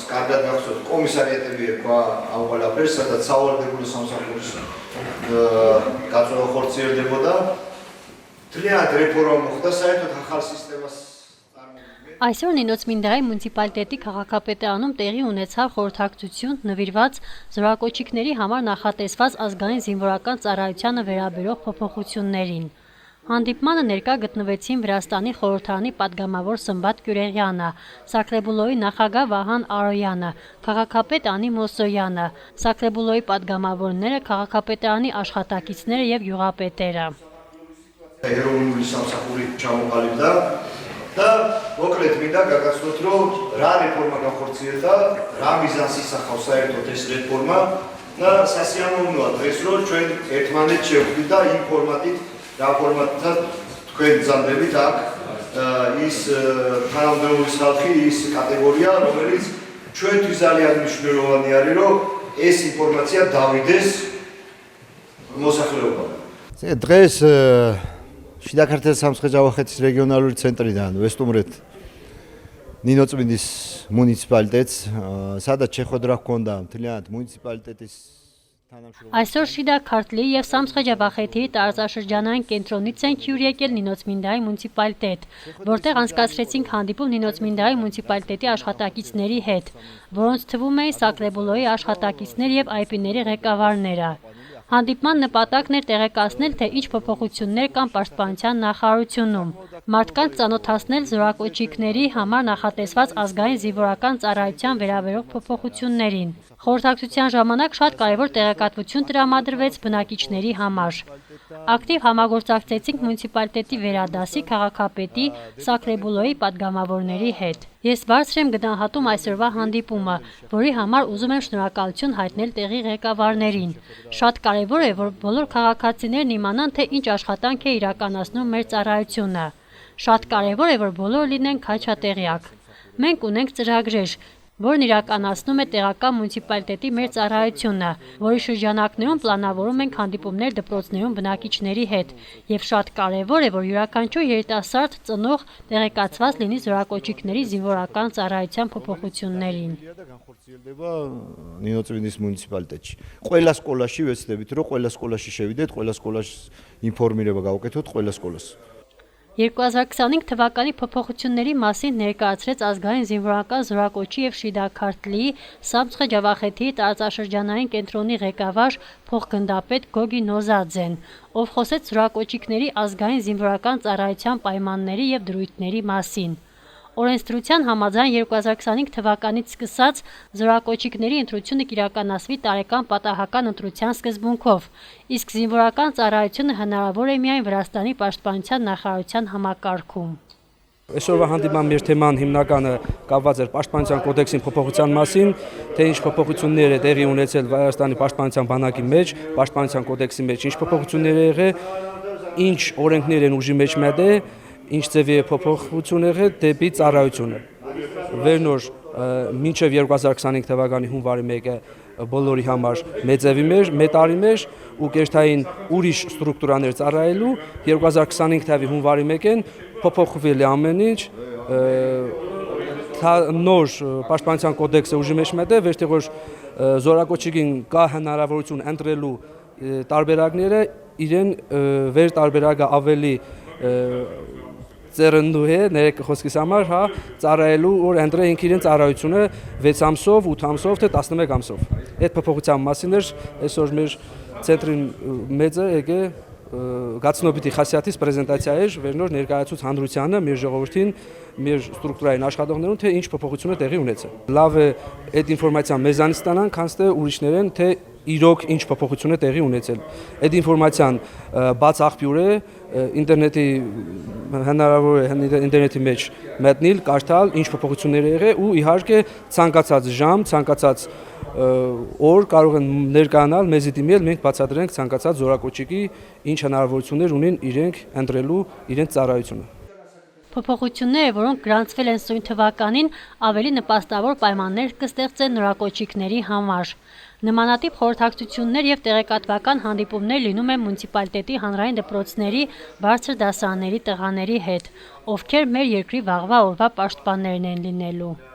скандал комиссариатები აუღალაფერ, სადაც სავალდებულო სამსახურის გაწოლახორციელდებოდა. Թրիად ռեֆորმა მოხდა საერთოდ ახალ სისტემას Այսօր Նինոցմինդայի մունիցիպալիտետի քաղաքապետարանում տեղի ունեցավ խորհրդակցություն նվիրված զորակոչիկների համար նախատեսված ազգային զինվորական ծառայությանը վերաբերող փոփոխություններին։ Հանդիպմանը ներկա գտնվեցին Վրաստանի խորհրդարանի պատգամավոր Սմբատ Գյուրեղյանը, Սակրեբուլոյի նախագահ Վահան Արոյանը, քաղաքապետ Անի Մոսոյանը, Սակրեբուլոյի պատգամավորները, քաղաքապետարանի աշխատակիցները եւ գյուղապետերը։ Երևանուհի სამსახური ჩამოყალიბდა და მოკლედ მინდა გაგაცნოთ, რომ რა რეფორმა განხორციელდა, რა მიზანს ისახავს საერთოდ ეს რეფორმა და სასიამოვნოა დღეს, რომ ჩვენ ერთმანეთს შევხვდით და იმ ფორმატით, რა ფორმატითაც თქვენ გზადებით აქ ის თანამდებობის ხალხი, ის კატეგორია, რომელიც ჩვენთვის ძალიან მნიშვნელოვანი არის, რომ ეს ინფორმაცია დავიდეს მოსახლეობამ. დღეს შიდა ქართლის სამცხე-ჯავახეთის რეგიონალური ცენტრიდან ვესტუმრეთ ნინოწმინდის მუნიციპალიტეტს, სადაც შეხვედრა ჰქონდა მთლიანად მუნიციპალიტეტის Այսօր Շիդա Քարթլի եւ Սամսխեջավախեթի տարածաշրջանային կենտրոնից են հյուր եկել Նինոցմինդայի մունիցիպալիտետ, որտեղ անցկացրեցինք հանդիպում Նինոցմինդայի մունիցիպալիտետի աշխատակիցների հետ, որոնց թվում էին Սակրեբուլոյի աշխատակիցներ եւ IP-ների ղեկավարները։ Հանդիպման նպատակն էր տեղեկացնել, թե ինչ փոփոխություններ կան պաշտպանության նախարարությունում, մարդկանց ծանոթացնել զորակոչիկների համար նախատեսված ազգային զինվորական ծառայության վերաբերող փոփոխություններին։ Խորհրդակցության ժամանակ շատ կարևոր տեղեկատվություն տրամադրվեց բնակիչների համար։ Ակտիվ համագործակցեցինք մունիցիպալիտետի վերադասի քաղաքապետի Սակրեբուլոյի պատգամավորների հետ։ Ես բարձր եմ գնահատում այսօրվա հանդիպումը, որի համար ուզում եմ շնորհակալություն հայտնել տեղի ղեկավարներին։ Շատ կարևոր է, որ բոլոր քաղաքացիներն իմանան, թե ինչ աշխատանք է իրականացնում մեր ծառայությունը։ Շատ կարևոր է, որ բոլորը լինեն քաջատեղյակ։ Մենք ունենք ծրագրեր, որն իրականացնում է տեղական մունիցիպալիտետի մեր ծառայությունը, որի շրջանակներում պլանավորում ենք հանդիպումներ դպրոցներում բնակիչների հետ, եւ շատ կարեւոր է, որ յուրաքանչյուր երիտասարդ ծնող տեղեկացված լինի զորակոչիկների զինվորական ծառայության փոփոխություններին։ Նինոցմինդის մունիցիպալիտետში ყველა სკოლაში ვეცდებით, რომ ყველა სკოლაში შევიდეთ, ყველა სკოლაში ინფორმირება გავუკეთოთ ყველა სკოლას 2025 թվականի փոփոխությունների մասին ներկայացրեց ազգային զինվորական զորակոչի եւ Շիդա Քարթլի Սամսխեջավախեթի տարածաշրջանային կենտրոնի ղեկավար փոխգնդապետ Գոգի Նոզաձեն, ով խոսեց զորակոչիկների ազգային զինվորական ծառայության պայմանների եւ դրույթների մասին։ Օրենսդրության համաձայն 2025 թվականից սկսած զորակոչիկների ընտրությունը կիրականացվի տարեկան պատահական ընտրության սկզբունքով, իսկ զինվորական ծառայությունը հնարավոր է միայն Վրաստանի պաշտպանության նախարարության համակարգում։ Այսօրվա հանդիպման մեր թեման հիմնականը կապված էր պաշտպանության կոդեքսին փոփոխության մասին, թե ինչ փոփոխություններ է տեղի ունեցել Վրաստանի պաշտպանության բանակի մեջ, պաշտպանության կոդեքսի մեջ ինչ փոփոխություններ է եղել, ինչ օրենքներ են ուժի մեջ մտել, ինչ ձևի է փոփոխություն եղել դեպի ծառայությունը։ Վերնոր մինչև 2025 թվականի հունվարի 1-ը բոլորի համար մեծևի մեր, մետարի մեր ու կերտային ուրիշ ստրուկտուրաներ ծառայելու 2025 թվականի հունվարի 1-ին փոփոխվել է ամեն ինչ, նոր պաշտպանության կոդեքսը ուժի մեջ մտել, որտեղ որ զորակոչիկին կա հնարավորություն ընտրելու տարբերակները, իրեն վեր տարբերակը ավելի ծերնդու է ներեք խոսքիս համար, հա, ծառայելու որ ընտրել ինք իրեն ծառայությունը 6 ամսով, 8 ամսով, թե 11 ամսով։ Այդ փոփոխության մասին էր այսօր մեր ցենտրին մեծը եկե գացնոբիտի խասյաթից պրեզենտացիա էր, վերնոր ներկայացուց հանրությանը, մեր ժողովրդին, մեր ստրուկտուրային աշխատողներուն, թե ինչ փոփոխություն է տեղի ունեցել։ Լավ է այդ ինֆորմացիան մեզանից ստանան, քանց թե ուրիշներեն, թե իրոք ինչ փոփոխություն է տեղի ունեցել։ Այդ ինֆորմացիան բաց աղբյուր է, ինտերնետի հնարավոր է ինտերնետի մեջ մտնել, կարդալ, ինչ փոփոխություններ եղել ու իհարկե ցանկացած ժամ, ցանկացած օր կարող են ներկայանալ, մեզի դիմել, մենք բացատրենք ցանկացած զորակոչիկի ինչ հնարավորություններ ունեն իրենք ընտրելու իրենց ծառայությունը։ Փոփոխությունները, որոնք գրանցվել են սույն թվականին, ավելի նպաստավոր պայմաններ կստեղծեն նորակոչիկների համար։ Նմանատիպ խորհրդակցություններ եւ տեղեկատվական հանդիպումներ լինում են մունիցիպալիտետի հանրային դպրոցների բարձր դասարանների տղաների հետ, ովքեր մեր երկրի վաղվա օրվա պաշտպաններն են լինելու։